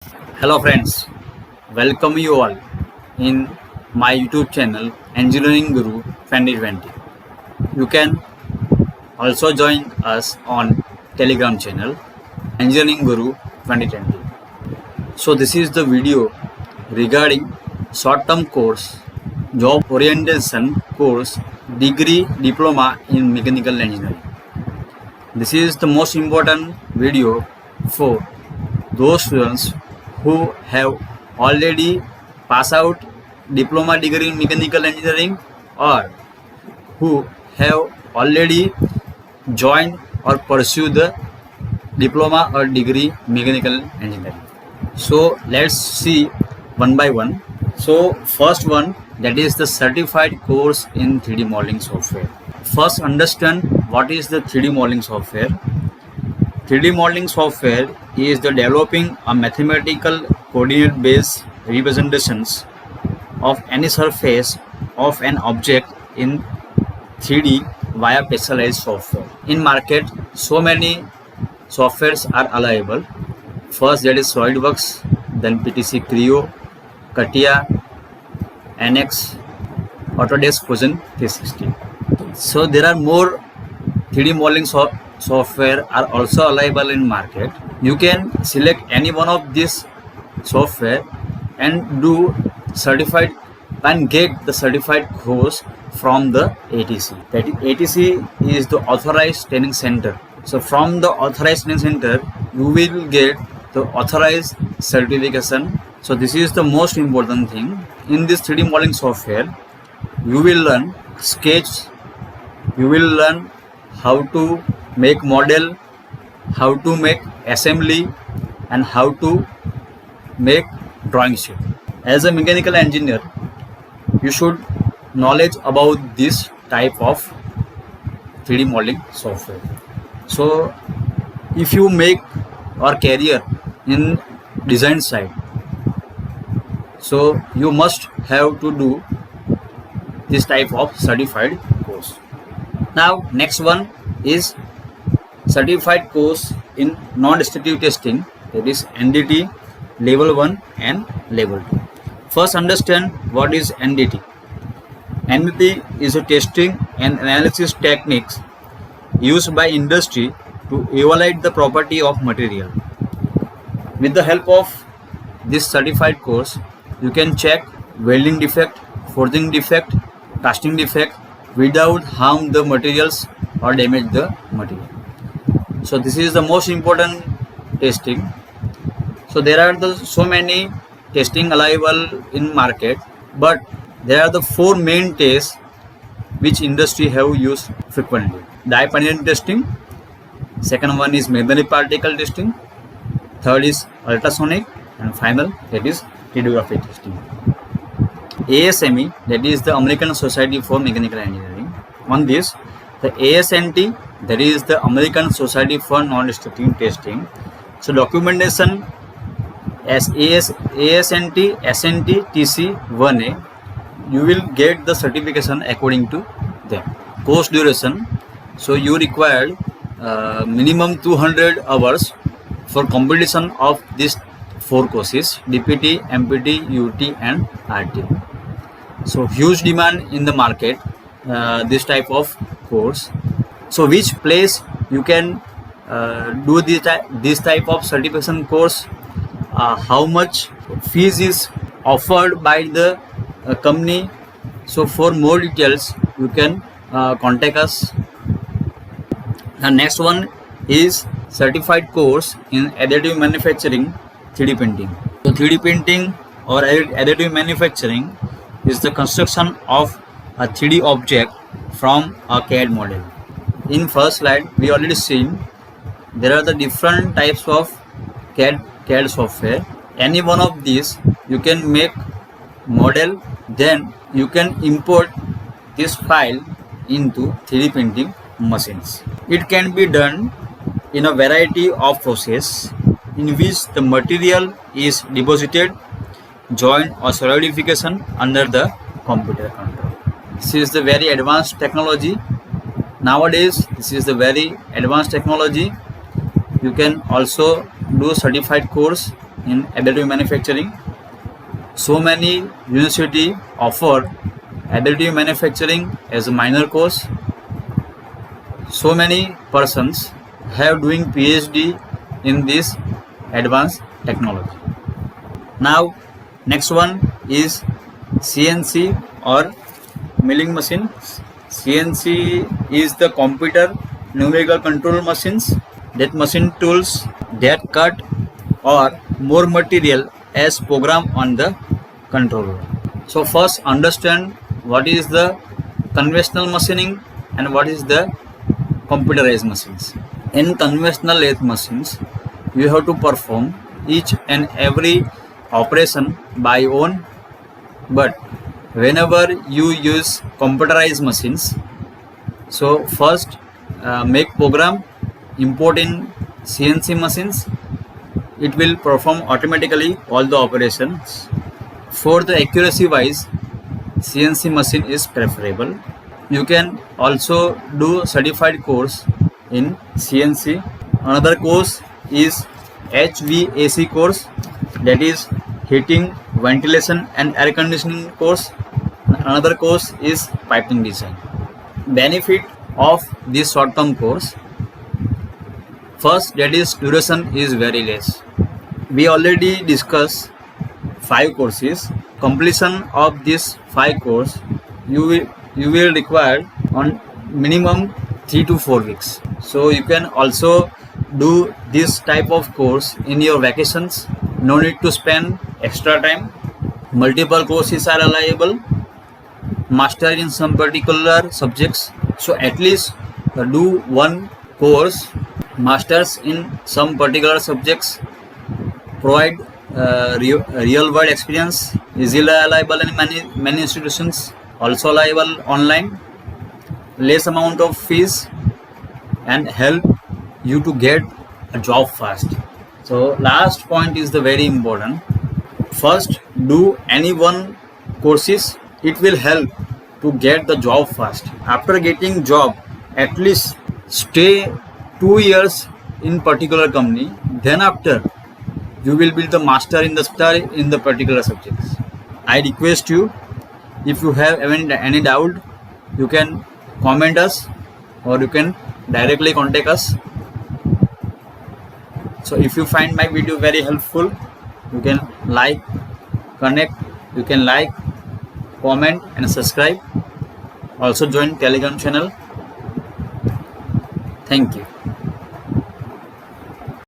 Hello friends, welcome you all in my YouTube channel Engineering Guru 2020. You can also join us on Telegram channel Engineering Guru 2020. So this is the video regarding short-term course, job orientation course, degree diploma in mechanical engineering. This is the most important video for those students who have already passed out diploma degree in mechanical engineering or who have already joined or pursued the diploma or degree mechanical engineering. So let's see one by one. So first one, that is the certified course in 3D modeling software. First understand what is the 3D modeling software. 3D modeling software is the developing a mathematical coordinate based representations of any surface of an object in 3D via pixelized software. In market, so many softwares are available. First, that is SolidWorks, then PTC Creo, CATIA, NX, Autodesk Fusion 360. So there are more 3D modeling software are also available in market. You can select any one of these software and do certified and get the certified course from the ATC. That is, ATC is the authorized training center. So from the authorized training center, you will get the authorized certification. So this is the most important thing. In this 3D modeling software, you will learn sketch, you will learn how to make model, how to make assembly, and how to make drawing sheet. As a mechanical engineer, you should knowledge about this type of 3D modeling software. So if you make your career in design side, so you must have to do this type of certified course. Now next one is certified course in non-destructive testing, that is NDT level 1 and level 2. First understand what is NDT. NDT is a testing and analysis techniques used by industry to evaluate the property of material. With the help of this certified course, you can check welding defect, forging defect, casting defect without harm the materials or damage the material. So this is the most important testing. So there are so many testing available in market, but there are the four main tests which industry have used frequently. Dye penetration testing, second one is magnetic particle testing, third is ultrasonic, and final, that is radiography testing. ASME, that is the American Society for Mechanical Engineering. On this, the ASNT, that is the American Society for Non-Destructive Testing. So documentation as ASNT, SNT, TC 1A, you will get the certification according to them. Course duration, so you required minimum 200 hours for completion of these four courses: DPT, MPT, UT, and RT. So huge demand in the market, this type of course. So which place you can do this type of certification course, how much fees is offered by the company. So for more details you can contact us. The next one is certified course in additive manufacturing 3D printing. So 3D printing or additive manufacturing is the construction of a 3D object from a CAD model. In first slide we already seen there are the different types of CAD software. Any one of these you can make model, then you can import this file into 3D printing machines. It can be done in a variety of process in which the material is deposited, joined, or solidification under the computer control. This is the very advanced technology. Nowadays, this is the very advanced technology. You can also do certified course in additive manufacturing. So many universities offer additive manufacturing as a minor course. So many persons have doing PhD in this advanced technology. Now next one is CNC or milling machine. CNC is the computer numerical control machines, that machine tools that cut or more material as programmed on the controller. So first understand what is the conventional machining and what is the computerized machines. In conventional lathe machines, you have to perform each and every operation by own, but whenever you use computerized machines, so first make program, import in CNC machines, it will perform automatically all the operations. For the accuracy wise, CNC machine is preferable. You can also do certified course in CNC. Another course is HVAC course, that is heating, ventilation and air conditioning course. Another course is piping design. Benefit of this short-term course: first, that is duration is very less. We already discussed 5 courses. Completion of this 5 course, you will require on minimum 3 to 4 weeks. So you can also do this type of course in your vacations. No need to spend extra time. Multiple courses are available. Master in some particular subjects. So at least do one course, masters in some particular subjects. Provide real world experience, easily available in many institutions, also available online, less amount of fees, and help you to get a job fast. So last point is the very important. First, do any one courses, it will help to get the job fast. After getting job, at least stay 2 years in particular company, then after you will be the master in the particular subjects. I request you, if you have any doubt, you can comment us or you can directly contact us. So if you find my video very helpful, you can like, comment, and subscribe. Also join Telegram channel. Thank you.